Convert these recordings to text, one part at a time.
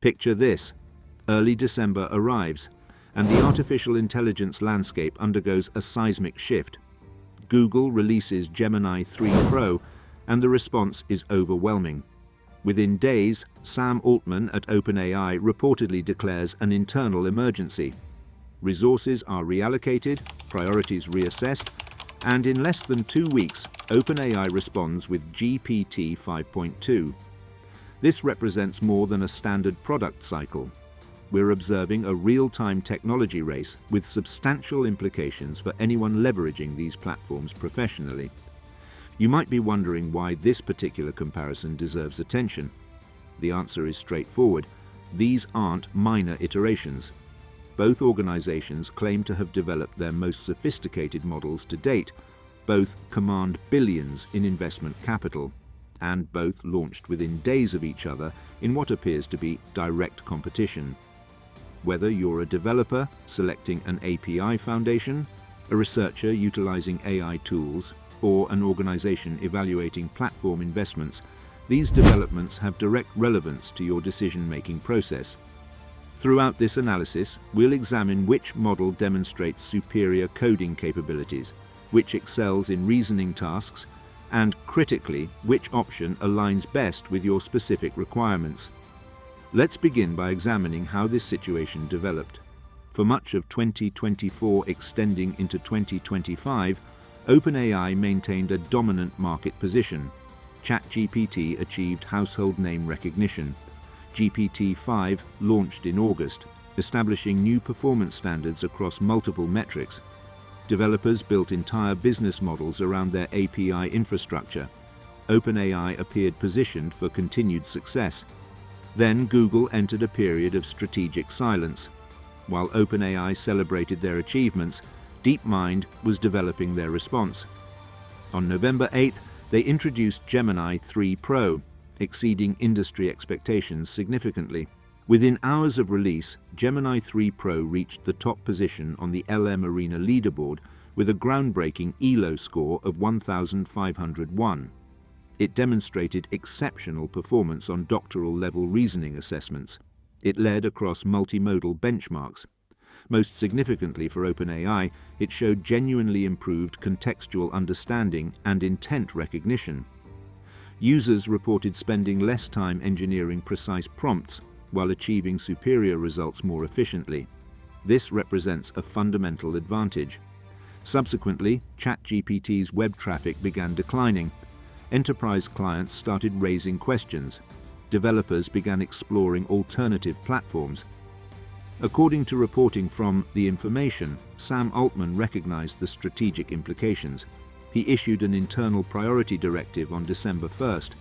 Picture this: early December arrives, and the artificial intelligence landscape undergoes a seismic shift. Google releases Gemini 3 Pro, and the response is overwhelming. Within days, Sam Altman at OpenAI reportedly declares an internal emergency. Resources are reallocated, priorities reassessed, and in less than 2 weeks, OpenAI responds with GPT 5.2. This represents more than a standard product cycle. We're observing a real-time technology race with substantial implications for anyone leveraging these platforms professionally. You might be wondering why this particular comparison deserves attention. The answer is straightforward. These aren't minor iterations. Both organizations claim to have developed their most sophisticated models to date. Both command billions in investment capital, and both launched within days of each other in what appears to be direct competition. Whether you're a developer selecting an API foundation, a researcher utilizing AI tools, or an organization evaluating platform investments, these developments have direct relevance to your decision-making process. Throughout this analysis, we'll examine which model demonstrates superior coding capabilities, which excels in reasoning tasks, and critically, which option aligns best with your specific requirements. Let's begin by examining how this situation developed. For much of 2024 extending into 2025, OpenAI maintained a dominant market position. ChatGPT achieved household name recognition. GPT-5 launched in August, establishing new performance standards across multiple metrics. Developers built entire business models around their API infrastructure. OpenAI appeared positioned for continued success. Then Google entered a period of strategic silence. While OpenAI celebrated their achievements, DeepMind was developing their response. On November 8th, they introduced Gemini 3 Pro, exceeding industry expectations significantly. Within hours of release, Gemini 3 Pro reached the top position on the LM Arena leaderboard with a groundbreaking ELO score of 1,501. It demonstrated exceptional performance on doctoral-level reasoning assessments. It led across multimodal benchmarks. Most significantly for OpenAI, it showed genuinely improved contextual understanding and intent recognition. Users reported spending less time engineering precise prompts while achieving superior results more efficiently. This represents a fundamental advantage. Subsequently, ChatGPT's web traffic began declining. Enterprise clients started raising questions. Developers began exploring alternative platforms. According to reporting from The Information, Sam Altman recognized the strategic implications. He issued an internal priority directive on December 1st.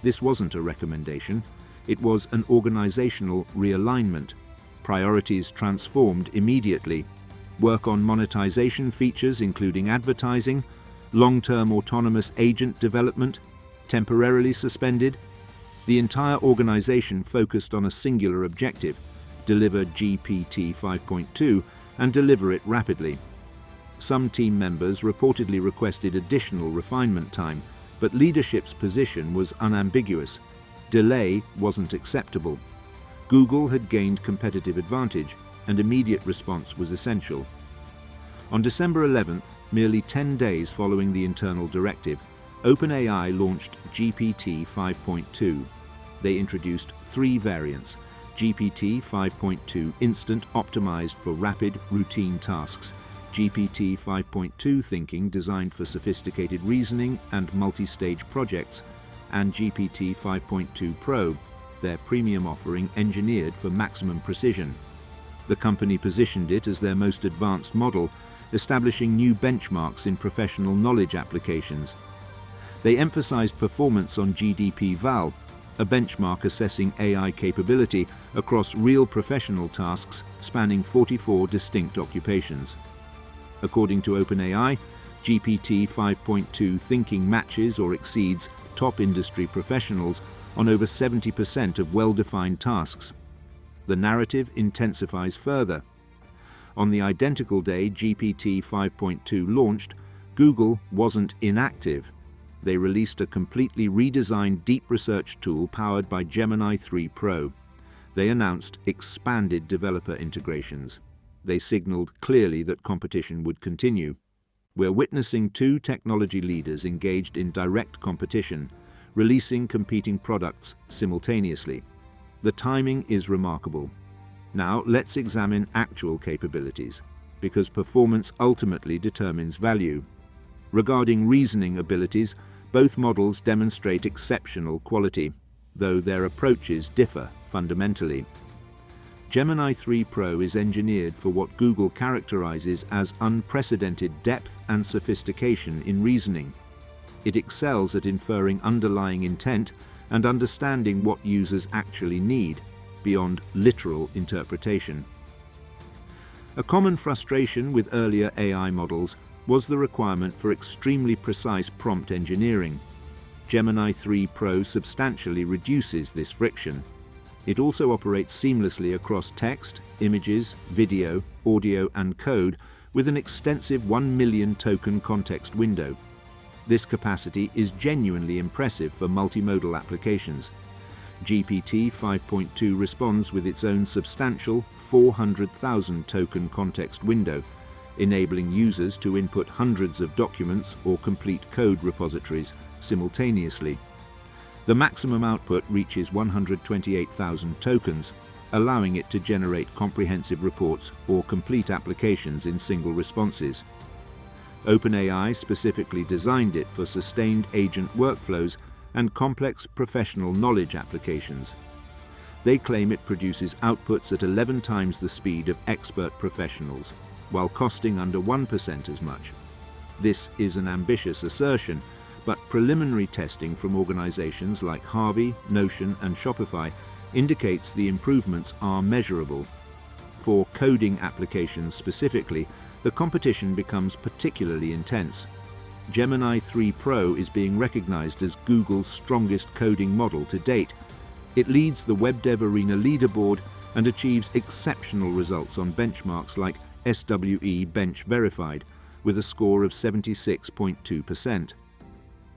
This wasn't a recommendation. It was an organizational realignment. Priorities transformed immediately. Work on monetization features including advertising, long-term autonomous agent development, temporarily suspended. The entire organization focused on a singular objective: deliver GPT 5.2 and deliver it rapidly. Some team members reportedly requested additional refinement time, but leadership's position was unambiguous. Delay wasn't acceptable. Google had gained competitive advantage, and immediate response was essential. On December 11th, merely 10 days following the internal directive, OpenAI launched GPT 5.2. They introduced 3 variants: GPT 5.2 Instant, optimized for rapid, routine tasks; GPT 5.2 Thinking, designed for sophisticated reasoning and multi-stage projects; and GPT 5.2 Pro, their premium offering engineered for maximum precision. The company positioned it as their most advanced model, establishing new benchmarks in professional knowledge applications. They emphasized performance on GDP-Val, a benchmark assessing AI capability across real professional tasks spanning 44 distinct occupations. According to OpenAI, GPT 5.2 Thinking matches or exceeds top industry professionals on over 70% of well-defined tasks. The narrative intensifies further. On the identical day GPT 5.2 launched, Google wasn't inactive. They released a completely redesigned deep research tool powered by Gemini 3 Pro. They announced expanded developer integrations. They signaled clearly that competition would continue. We're witnessing two technology leaders engaged in direct competition, releasing competing products simultaneously. The timing is remarkable. Now let's examine actual capabilities, because performance ultimately determines value. Regarding reasoning abilities, both models demonstrate exceptional quality, though their approaches differ fundamentally. Gemini 3 Pro is engineered for what Google characterizes as unprecedented depth and sophistication in reasoning. It excels at inferring underlying intent and understanding what users actually need, beyond literal interpretation. A common frustration with earlier AI models was the requirement for extremely precise prompt engineering. Gemini 3 Pro substantially reduces this friction. It also operates seamlessly across text, images, video, audio, and code with an extensive 1 million token context window. This capacity is genuinely impressive for multimodal applications. GPT 5.2 responds with its own substantial 400,000 token context window, enabling users to input hundreds of documents or complete code repositories simultaneously. The maximum output reaches 128,000 tokens, allowing it to generate comprehensive reports or complete applications in single responses. OpenAI specifically designed it for sustained agent workflows and complex professional knowledge applications. They claim it produces outputs at 11 times the speed of expert professionals, while costing under 1% as much. This is an ambitious assertion, but preliminary testing from organizations like Harvey, Notion, and Shopify indicates the improvements are measurable. For coding applications specifically, the competition becomes particularly intense. Gemini 3 Pro is being recognized as Google's strongest coding model to date. It leads the Web Dev Arena leaderboard and achieves exceptional results on benchmarks like SWE Bench Verified, with a score of 76.2%.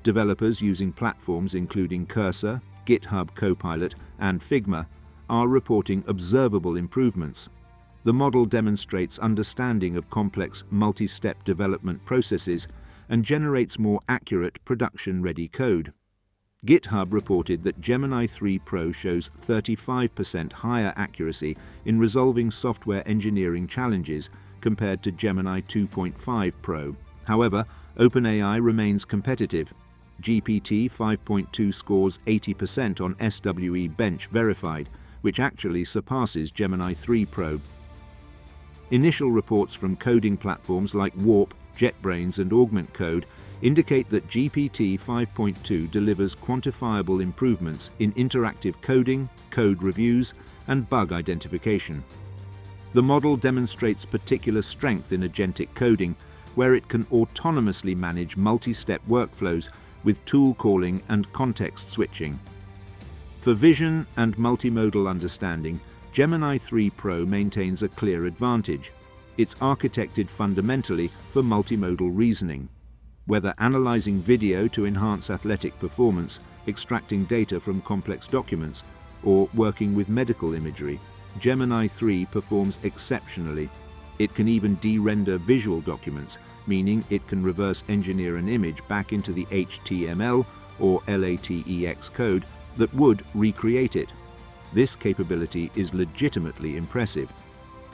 Developers using platforms including Cursor, GitHub Copilot, and Figma are reporting observable improvements. The model demonstrates understanding of complex multi-step development processes and generates more accurate production-ready code. GitHub reported that Gemini 3 Pro shows 35% higher accuracy in resolving software engineering challenges compared to Gemini 2.5 Pro. However, OpenAI remains competitive. GPT 5.2 scores 80% on SWE Bench Verified, which actually surpasses Gemini 3 Pro. Initial reports from coding platforms like Warp, JetBrains, and Augment Code indicate that GPT 5.2 delivers quantifiable improvements in interactive coding, code reviews, and bug identification. The model demonstrates particular strength in agentic coding, where it can autonomously manage multi-step workflows with tool calling and context switching. For vision and multimodal understanding, Gemini 3 Pro maintains a clear advantage. It's architected fundamentally for multimodal reasoning. Whether analyzing video to enhance athletic performance, extracting data from complex documents, or working with medical imagery, Gemini 3 performs exceptionally. It can even de-render visual documents, meaning it can reverse engineer an image back into the HTML or LaTeX code that would recreate it. This capability is legitimately impressive.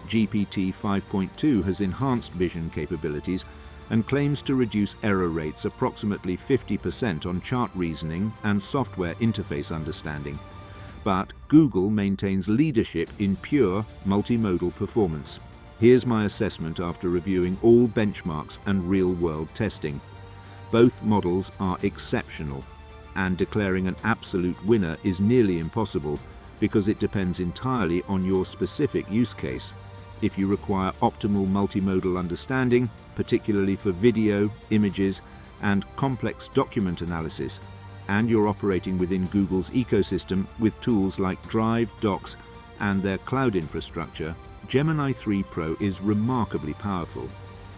GPT 5.2 has enhanced vision capabilities and claims to reduce error rates approximately 50% on chart reasoning and software interface understanding. But Google maintains leadership in pure multimodal performance. Here's my assessment after reviewing all benchmarks and real-world testing. Both models are exceptional, and declaring an absolute winner is nearly impossible because it depends entirely on your specific use case. If you require optimal multimodal understanding, particularly for video, images, and complex document analysis, and you're operating within Google's ecosystem with tools like Drive, Docs, and their cloud infrastructure, Gemini 3 Pro is remarkably powerful.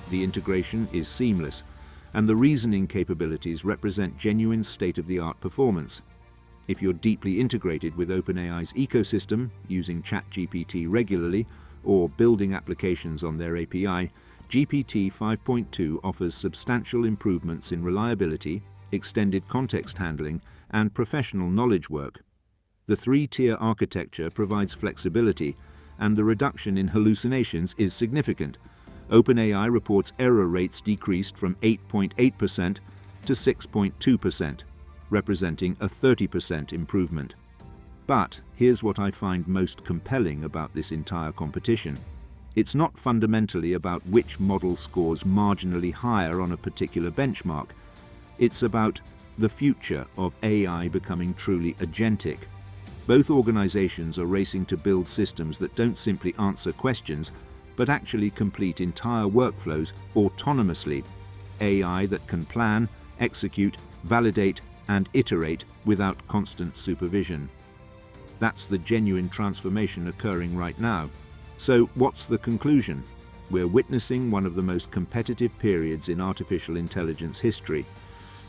The integration is seamless, and the reasoning capabilities represent genuine state-of-the-art performance. If you're deeply integrated with OpenAI's ecosystem, using ChatGPT regularly, or building applications on their API, GPT 5.2 offers substantial improvements in reliability, extended context handling, and professional knowledge work. The three-tier architecture provides flexibility, and the reduction in hallucinations is significant. OpenAI reports error rates decreased from 8.8% to 6.2%, representing a 30% improvement. But here's what I find most compelling about this entire competition. It's not fundamentally about which model scores marginally higher on a particular benchmark. It's about the future of AI becoming truly agentic. Both organizations are racing to build systems that don't simply answer questions, but actually complete entire workflows autonomously. AI that can plan, execute, validate, and iterate without constant supervision. That's the genuine transformation occurring right now. So what's the conclusion? We're witnessing one of the most competitive periods in artificial intelligence history.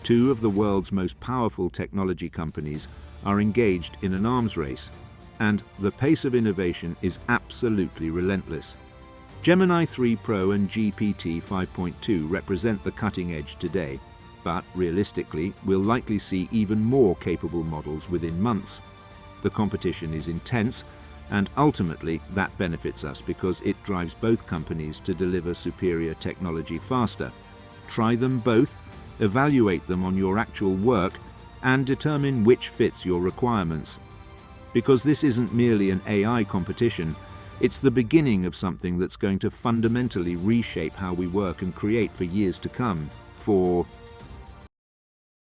Two of the world's most powerful technology companies are engaged in an arms race, and the pace of innovation is absolutely relentless. Gemini 3 Pro and GPT 5.2 represent the cutting edge today, but realistically, we'll likely see even more capable models within months. The competition is intense, and ultimately that benefits us because it drives both companies to deliver superior technology faster. Try them both, evaluate them on your actual work, and determine which fits your requirements. Because this isn't merely an AI competition, it's the beginning of something that's going to fundamentally reshape how we work and create for years to come. For